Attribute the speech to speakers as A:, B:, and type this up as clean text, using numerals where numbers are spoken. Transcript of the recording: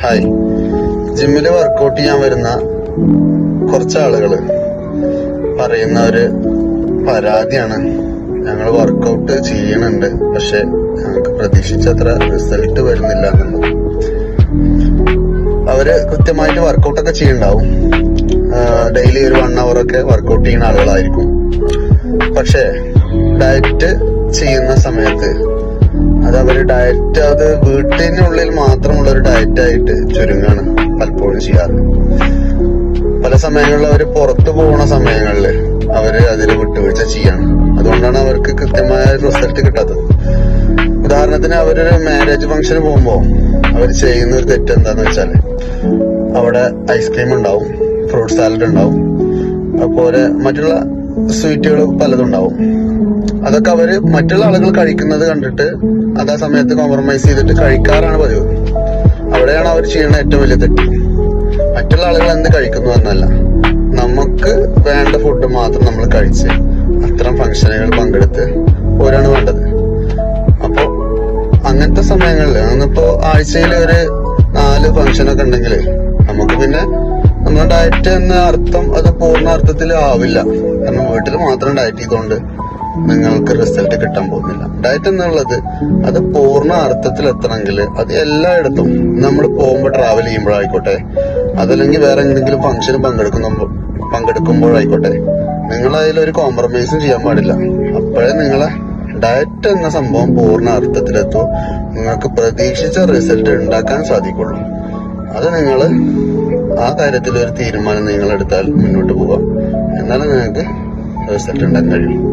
A: Hi, ജിമ്മില് workout ചെയ്യാൻ വരുന്ന കുറച്ച് ആളുകള് പറയുന്ന ഒരു പരാതിയാണ്, ഞങ്ങൾ വർക്കൗട്ട് ചെയ്യണുണ്ട് പക്ഷെ ഞങ്ങൾക്ക് പ്രതീക്ഷിച്ചത്ര റിസൾട്ട് വരുന്നില്ല എന്നുള്ളത്. അവര് കൃത്യമായിട്ട് വർക്കൗട്ടൊക്കെ ചെയ്യുന്നുണ്ടാവും, ഡെയിലി ഒരു 1 hour ഒക്കെ വർക്കൗട്ട് ചെയ്യുന്ന ആളുകളായിരിക്കും. പക്ഷെ ഡയറ്റ് ചെയ്യുന്ന സമയത്ത് അവര് ഡയറ്റ് വീട്ടിനുള്ളിൽ മാത്രമുള്ള ഒരു ഡയറ്റ് ആയിട്ട് ചുരുങ്ങാണ് പലപ്പോഴും ചെയ്യാറ്. പല സമയങ്ങളിൽ അവര് പുറത്തു പോകുന്ന സമയങ്ങളിൽ അവര് അതിൽ വിട്ടുവീഴ്ച ചെയ്യാണ്. അതുകൊണ്ടാണ് അവർക്ക് കൃത്യമായ റിസൾട്ട് കിട്ടാത്തത്. ഉദാഹരണത്തിന് അവരൊരു മാരേജ് ഫംഗ്ഷന് പോകുമ്പോ അവർ ചെയ്യുന്ന ഒരു തെറ്റ് എന്താന്ന് വെച്ചാല് അവിടെ ഐസ്ക്രീം ഉണ്ടാവും, ഫ്രൂട്ട് സാലഡ് ഉണ്ടാവും, അതുപോലെ മറ്റുള്ള സ്വീറ്റുകൾ പലതും ഉണ്ടാവും. അതൊക്കെ അവര് മറ്റുള്ള ആളുകൾ കഴിക്കുന്നത് കണ്ടിട്ട് അത് ആ സമയത്ത് കോംപ്രമൈസ് ചെയ്തിട്ട് കഴിക്കാറാണ് പതിവ്. അവിടെയാണ് അവർ ചെയ്യുന്ന ഏറ്റവും വലിയ തെറ്റ്. മറ്റുള്ള ആളുകൾ എന്ത് കഴിക്കുന്നു എന്നല്ല, നമുക്ക് വേണ്ട ഫുഡ് മാത്രം നമ്മൾ കഴിച്ച് അത്തരം ഫംഗ്ഷനുകൾ പങ്കെടുത്ത് പോരാണ് വേണ്ടത്. അപ്പൊ അങ്ങനത്തെ സമയങ്ങളിൽ അന്നിപ്പോ ആഴ്ചയിൽ ഒരു 4 ഫംഗ്ഷനൊക്കെ ഉണ്ടെങ്കിൽ നമുക്ക് പിന്നെ നമ്മുടെ ഡയറ്റ് എന്ന അർത്ഥം അത് പൂർണ്ണ അർത്ഥത്തിൽ ആവില്ല. കാരണം വീട്ടിൽ മാത്രം ഡയറ്റ് ചെയ്തുകൊണ്ട് നിങ്ങൾക്ക് റിസൾട്ട് കിട്ടാൻ പോകുന്നില്ല. ഡയറ്റ് എന്നുള്ളത് അത് പൂർണ്ണ അർത്ഥത്തിൽ എത്തണമെങ്കിൽ അത് എല്ലായിടത്തും നമ്മൾ പോകുമ്പോൾ ട്രാവൽ ചെയ്യുമ്പോഴായിക്കോട്ടെ, അതല്ലെങ്കിൽ വേറെ എന്തെങ്കിലും ഫംഗ്ഷന് പങ്കെടുക്കുമ്പോഴായിക്കോട്ടെ, നിങ്ങൾ അതിലൊരു കോംപ്രമൈസും ചെയ്യാൻ പാടില്ല. അപ്പോഴേ നിങ്ങളെ ഡയറ്റ് എന്ന സംഭവം പൂർണ്ണ അർത്ഥത്തിലെത്തോ നിങ്ങൾക്ക് പ്രതീക്ഷിച്ച റിസൾട്ട് ഉണ്ടാക്കാൻ സാധിക്കുള്ളൂ. അത് നിങ്ങൾ ആ കാര്യത്തിൽ ഒരു തീരുമാനം നിങ്ങൾ എടുത്താൽ മുന്നോട്ട് പോവാം, എന്നാലും നിങ്ങൾക്ക് റിസൾട്ട് ഉണ്ടാക്കാൻ കഴിയും.